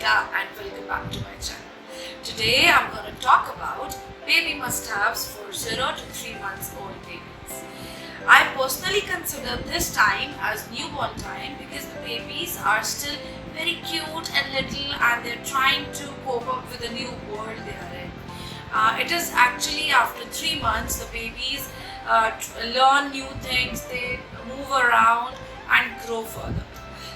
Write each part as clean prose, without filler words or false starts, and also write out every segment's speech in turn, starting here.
Namaskar and welcome back to my channel. Today I'm going to talk about baby must-haves for 0 to 3 months old babies. I personally consider this time as newborn time because the babies are still very cute and little and they're trying to cope up with the new world they are in. It is actually after 3 months the babies learn new things, they move around and grow further.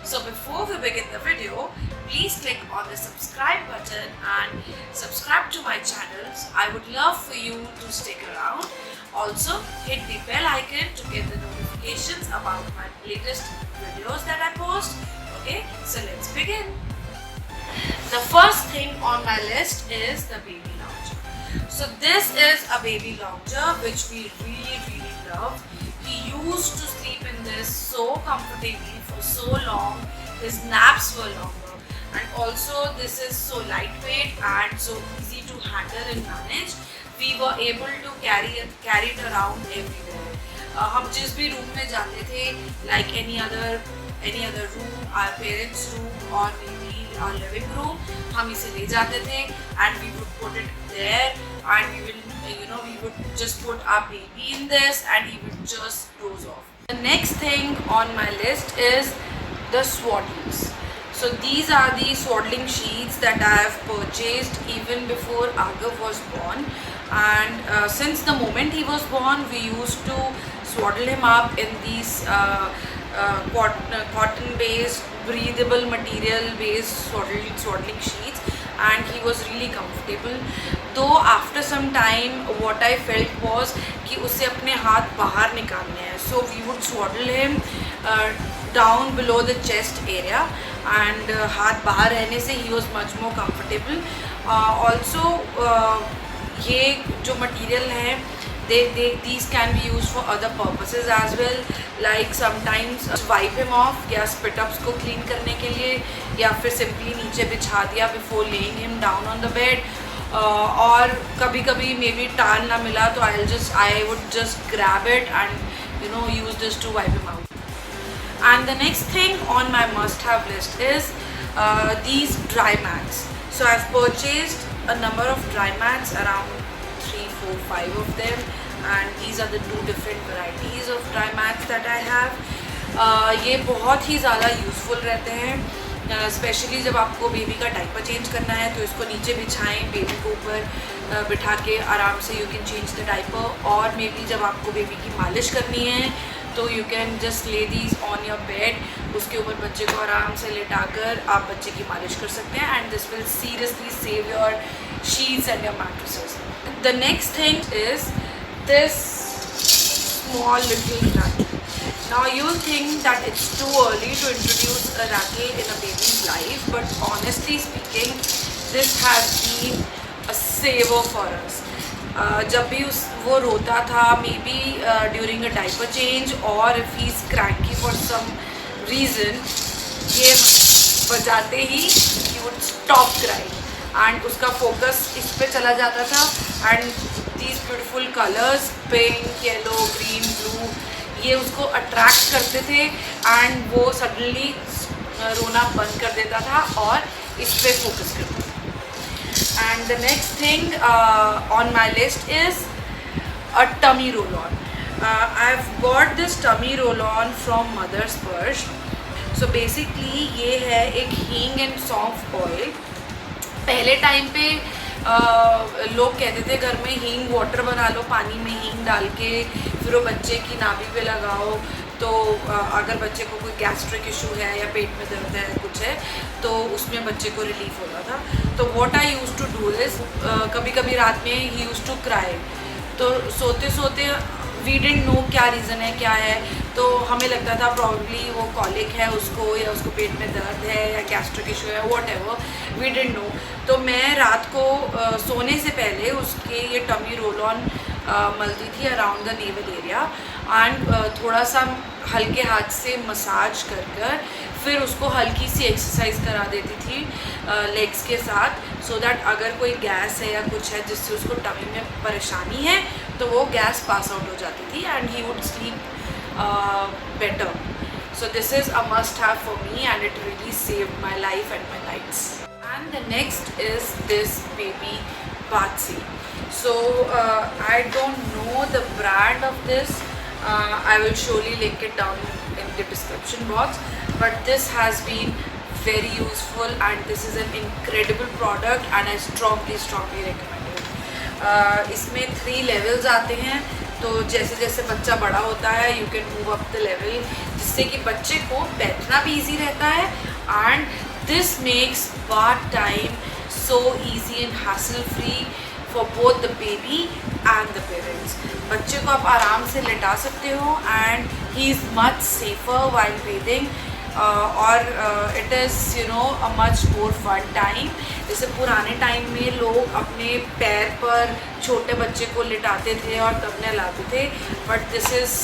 So before we begin the video, please click on the subscribe button and subscribe to my channels. I would love for you to stick around. Also hit the bell icon to get the notifications about my latest videos that I post. Okay, so let's begin. The first thing on my list is the baby lounger. So this is a baby lounger which we really love. He used to sleep in this so comfortably for so long. His naps were longer, and also this is so lightweight and so easy to handle and manage. We were able to carry it around everywhere. हम जिस भी room में जाते थे, like any other room, our parents' room or maybe our living room, हम इसे ले जाते थे and we would put it there and we would just put our baby in this and he would just doze off. The next thing on my list is the swaddlings. So these are the swaddling sheets that I have purchased even before Agav was born, and since the moment he was born we used to swaddle him up in these cotton based breathable material based swaddling sheets, and he was really comfortable. Though after some time what I felt was कि उसे अपने हाथ बाहर निकालने हैं, so we would swaddle him down below the chest area and हाथ बाहर रहने से he was much more comfortable. Also ये जो material है these can be used for other purposes as well, like sometimes wipe him off या spit ups को clean करने के लिए, या फिर simply नीचे बिछा दिया before laying him down on the bed. और कभी कभी maybe टाल ना मिला तो I would just grab it and use this to wipe him out. And the next thing on my must-have list is these dry mats. So I've purchased a number of dry mats, around 3, 4, 5 of them, and these are the 2 different varieties of dry mats that I have. ये बहुत ही ज़्यादा useful रहते हैं, specially जब आपको baby का diaper change करना है तो इसको नीचे बिछाएं, बेबी को ऊपर बिठा के आराम से you can change the diaper. और मे बी जब आपको बेबी की मालिश करनी है तो यू कैन जस्ट ले दीज ऑन योर बेड, उसके ऊपर बच्चे को आराम से लेटाकर आप बच्चे की मालिश कर सकते हैं, and this will seriously save your sheets and your mattresses. The next thing is this small little rattle. Now you'll think that it's too early to introduce a rattle in a baby's life, but honestly speaking, this has been a saver for us. जब भी वो रोता था, maybe during a diaper change or if he's cranky for some reason, ये बजाते ही he would stop crying and उसका focus इस पे चला जाता था, and these beautiful colors, pink, yellow, green, blue, ये उसको अट्रैक्ट करते थे एंड वो सडनली रोना बंद कर देता था और इस पे फोकस करता था. And the next thing on my list is a tummy roll on. I have got this tummy roll on from mother's purse. So basically ये है एक हींग एंड सौंफ ऑयल. पहले टाइम पे लोग कहते थे घर में हींग वाटर बना लो, पानी में हींग डाल के फिर वो बच्चे की नाभि पे लगाओ, तो अगर बच्चे को कोई गैस्ट्रिक इशू है या पेट में दर्द है कुछ है तो उसमें बच्चे को रिलीफ होता था. तो what I use to do is कभी कभी रात में ही यूज़ टू क्राई, तो सोते सोते वी डिडंट नो क्या रीज़न है क्या है, तो हमें लगता था प्रॉब्ली वो कॉलिक है उसको या उसको पेट में दर्द है या गैस्ट्रिक इशू है, whatever, we didn't know. तो मैं रात को सोने से पहले उसके ये टमी रोल ऑन मलती थी around the naval area and थोड़ा सा हल्के हाथ से मसाज कर फिर उसको हल्की सी एक्सरसाइज करा देती थी लेग्स के साथ, सो दैट अगर कोई गैस है या कुछ है जिससे उसको टमी में परेशानी है तो वो गैस पास आउट हो जाती थी and he would sleep better. So this is a must have for me and it really saved my life and my nights. And the next is this baby Batsy. So I don't know the brand of this. I will surely link it down in the description box. But this has been very useful and this is an incredible product and I strongly recommend it. इसमें 3 levels आते हैं, तो जैसे जैसे बच्चा बड़ा होता है you can move up the level, जिससे कि बच्चे को बैठना भी ईजी रहता है and this makes bath time so easy and hassle free for both the baby and the parents. बच्चे को आप आराम से लेटा सकते हो and he is much safer while bathing और it is you know a much more fun time. जैसे पुराने टाइम में लोग अपने पैर पर छोटे बच्चे को लिटाते थे और तब नहलाते थे, but this is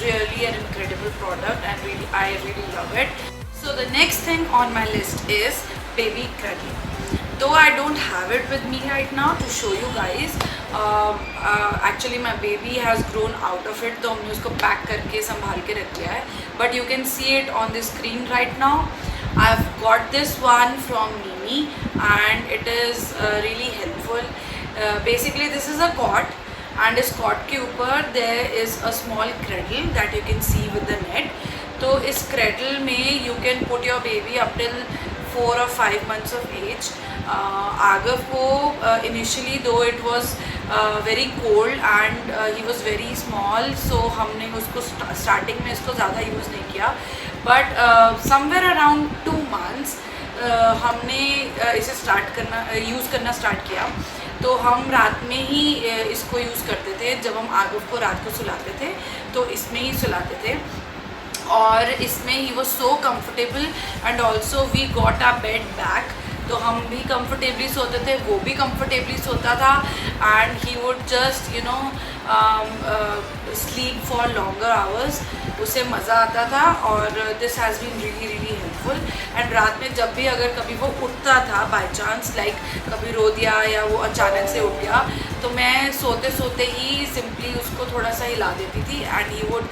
really an incredible product and I really love it. So the next thing on my list is baby cradle. Though I don't have it with me right now to show you guys, actually my baby has grown out of it, तो हमने उसको pack करके संभाल के रख दिया है. But you can see it on the screen right now. I've got this one from Mimi and it is really helpful. Basically this is a cot and इस cot के ऊपर there is a small cradle that you can see with the net. तो इस cradle में you can put your baby up till 4 or 5 months of age. Agav को initially though it was very cold and he was very small, so हमने उसको starting में इसको ज़्यादा use नहीं किया, but somewhere around 2 months हमने इसे यूज़ करना स्टार्ट किया. तो हम रात में ही इसको यूज़ करते थे. जब हम आगव को रात को सुलाते थे तो इसमें ही सुलाते थे और इसमें ही वो so comfortable and also we got a bed back. तो हम भी कंफर्टेबली सोते थे, वो भी कंफर्टेबली सोता था and he would just you know sleep for longer hours. उसे मज़ा आता था और this has been really helpful. And रात में जब भी अगर कभी वो उठता था बाय चांस, लाइक कभी रो दिया या वो अचानक से उठ गया, तो मैं सोते सोते ही सिंपली उसको थोड़ा सा हिला देती थी and he would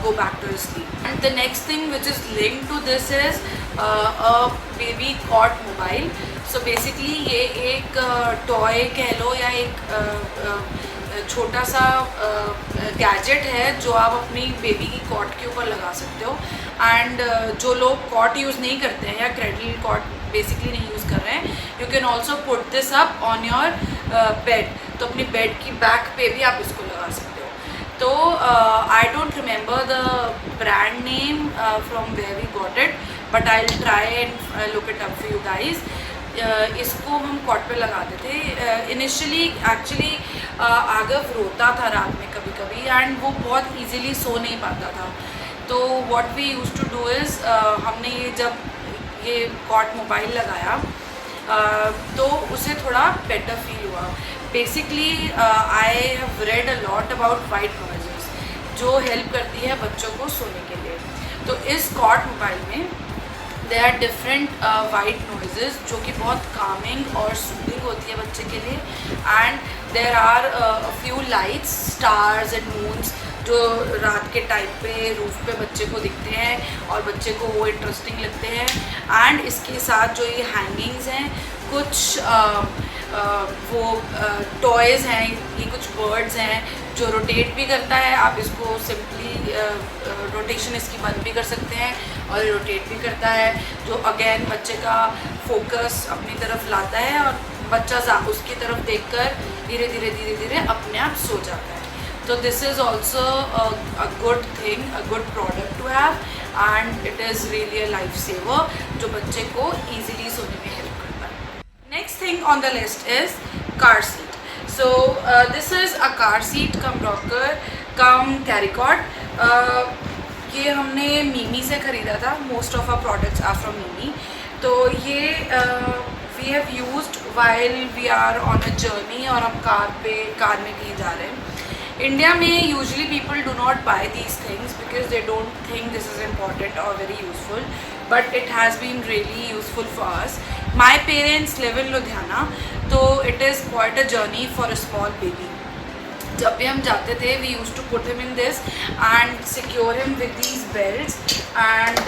go back to his sleep. And the next thing which is linked to this is a baby cot mobile. So basically ये एक टॉय कह लो या एक छोटा सा गैजेट है जो आप अपनी बेबी की कॉट के ऊपर लगा सकते हो. एंड जो लोग कॉट यूज़ नहीं करते हैं या क्रेडल कॉट बेसिकली नहीं यूज़ कर रहे हैं, you can also put this up on your bed. तो अपनी बेड की बैक पे भी आप इसको लगा सकते हो. तो I don't remember the brand name from where we got it, but I will try and look it up for you guys. इसको हम कॉट पे लगाते थे. इनिशियली एक्चुअली आगव रोता था रात में कभी कभी एंड वो बहुत इजीली सो नहीं पाता था. तो what we used to do is हमने जब ये कॉट मोबाइल लगाया तो उसे थोड़ा बेटर फील हुआ. Basically I have read a lot about white noises जो हेल्प करती है बच्चों को सोने के लिए. तो इस कॉट मोबाइल में there are different white noises जो कि बहुत कामिंग और सूदिंग होती है बच्चे के लिए. And there are a few lights, stars and moons जो रात के टाइम पे रूफ पे बच्चे को दिखते हैं और बच्चे को वो इंटरेस्टिंग लगते हैं. एंड इसके साथ जो ये हैंगिंग्स हैं, कुछ वो टॉयज़ हैं, ये कुछ बर्ड्स हैं जो रोटेट भी करता है. आप इसको सिंपली रोटेशन इसकी बंद भी कर सकते हैं और रोटेट भी करता है, जो अगेन बच्चे का फोकस अपनी तरफ लाता है और बच्चा उसकी तरफ देखकर धीरे धीरे अपने आप सो जाता है. तो this is also a good thing, a good product to have and it is really a life saver जो बच्चे को ईजिली सोने में हेल्प करता है. Next thing on the list is car seat. So this is a car seat cum rocker cum carry cot. ये हमने MeeMee से ख़रीदा था. Most of our products are from MeeMee. तो ये we have used while we are on a journey और हम car में कहीं जा रहे हैं. इंडिया में usually people do not buy these things because they don't think this is important और very useful, but it has been really useful for us. My parents live in Ludhiana, तो it is quite a journey for a small baby. जब भी हम जाते थे we use to put him in this and secure him with these belts and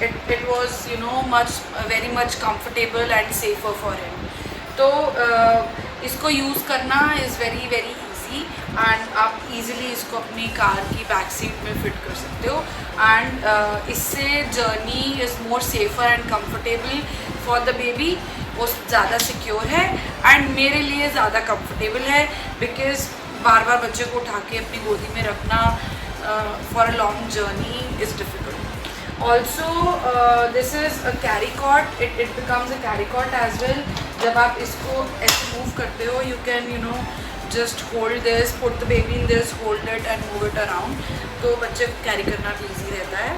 it was you know much very much comfortable and safer for him. तो इसको use करना is very very easy and आप easily इसको अपनी car की back seat में fit कर सकते हो एंड इससे journey is more safer and comfortable for the baby. वो ज़्यादा सिक्योर है एंड मेरे लिए ज़्यादा कंफर्टेबल है बिकॉज बार बार बच्चे को उठा के अपनी गोदी में रखना for a long journey is difficult. Also this is a carry cot. It becomes a carry cot as well. जब आप इसको ऐसे मूव करते हो you can you know just hold this, put the baby in this, hold it and move it around. तो बच्चे को carry करना भी ईजी रहता है.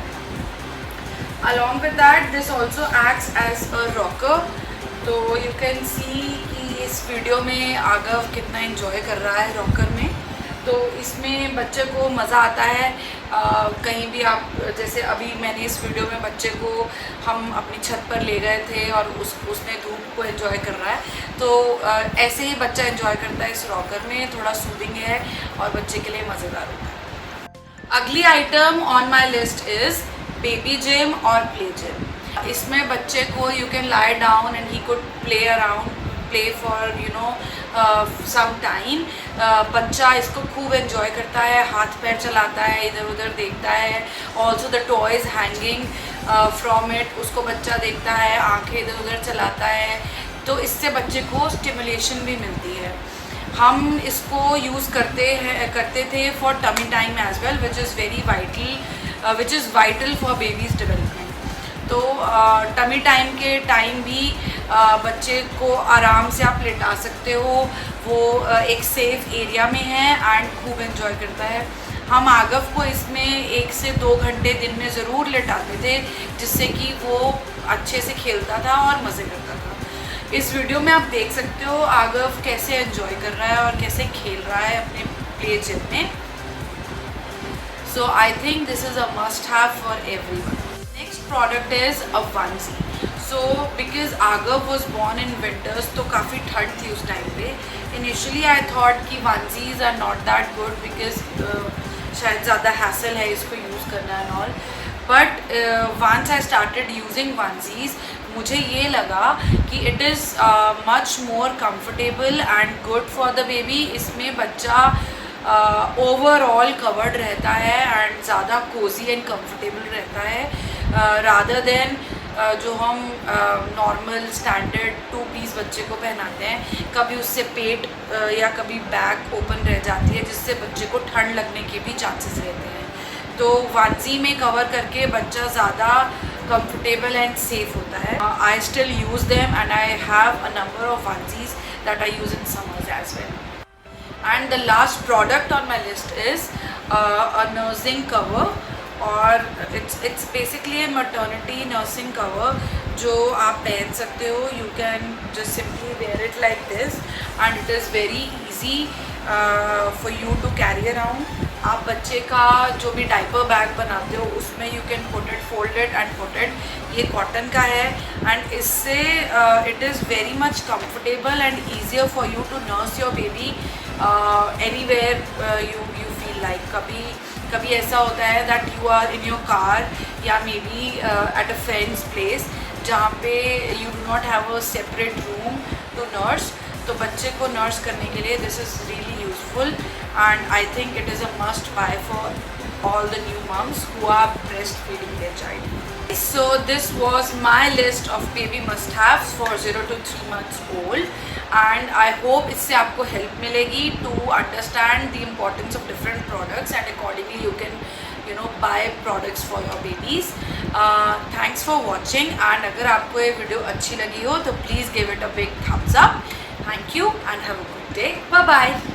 Along with that this also acts as a rocker. तो यू कैन सी कि इस वीडियो में आगव कितना एंजॉय कर रहा है रॉकर में. तो इसमें बच्चे को मज़ा आता है. कहीं भी आप जैसे अभी मैंने इस वीडियो में बच्चे को हम अपनी छत पर ले गए थे और उसने धूप को एंजॉय कर रहा है. तो ऐसे ही बच्चा एंजॉय करता है इस रॉकर में. थोड़ा सूदिंग है और बच्चे के लिए मज़ेदार होता है. अगली item on my list is baby gym और प्ले जिम. इसमें बच्चे को you can lie down and he could play around, play for you know some time. बच्चा इसको खूब एंजॉय करता है, हाथ पैर चलाता है, इधर उधर देखता है. Also the toys hanging from it, उसको बच्चा देखता है, आंखें इधर उधर चलाता है. तो इससे बच्चे को स्टिमुलेशन भी मिलती है. हम इसको यूज़ करते थे for tummy time as well which is vital for baby's development. तो टमी टाइम के टाइम भी बच्चे को आराम से आप लेटा सकते हो. वो एक सेफ एरिया में है एंड खूब एंजॉय करता है. हम आगव को इसमें 1 से 2 घंटे दिन में ज़रूर लेटाते थे जिससे कि वो अच्छे से खेलता था और मज़े करता था. इस वीडियो में आप देख सकते हो आगव कैसे एंजॉय कर रहा है और कैसे खेल रहा है अपने प्ले जिम में. So I think this is a must have for everyone. Next product is a onesie. So because Agav was born in winters तो काफ़ी ठंड थी उस टाइम पे. Initially I thought कि onesies are not that good because शायद ज़्यादा hassle है इसको यूज़ करना and all. But once I started using onesies मुझे ये लगा कि it is much more comfortable and good for the baby. इसमें बच्चा ओवरऑल कवर्ड रहता है एंड ज़्यादा कोजी एंड कंफर्टेबल रहता है रादर देन जो हम नॉर्मल स्टैंडर्ड 2 पीस बच्चे को पहनाते हैं. कभी उससे पेट या कभी बैक ओपन रह जाती है जिससे बच्चे को ठंड लगने के भी चांसेस रहते हैं. तो वनसी में कवर करके बच्चा ज़्यादा कंफर्टेबल एंड सेफ होता है. I still use them and I have a number of onesies that I use in summers as well. And the last product on my list is a nursing cover और it's basically a maternity nursing cover जो आप पहन सकते हो. You can just simply wear it like this and it is very easy for you to carry around. आप बच्चे का जो भी डाइपर बैग बनाते हो उसमें you can put it, fold it and put it. ये कॉटन का है and इससे it is very much comfortable and easier for you to nurse your baby anywhere you feel like. कभी ऐसा होता है that you are in your car या maybe at a friend's place जहाँ पे you do not have a separate room to nurse. तो बच्चे को नर्स करने के लिए this is really useful and I think it is a must buy for all the new moms who are breastfeeding their child. So this was my list of baby must-haves for 0 to 3 months old and I hope इससे आपको help मिलेगी to understand the importance of different products and accordingly you can you know buy products for your babies. Thanks for watching and अगर आपको ये video अच्छी लगी हो तो please give it a big thumbs up. Thank you and have a good day. Bye bye.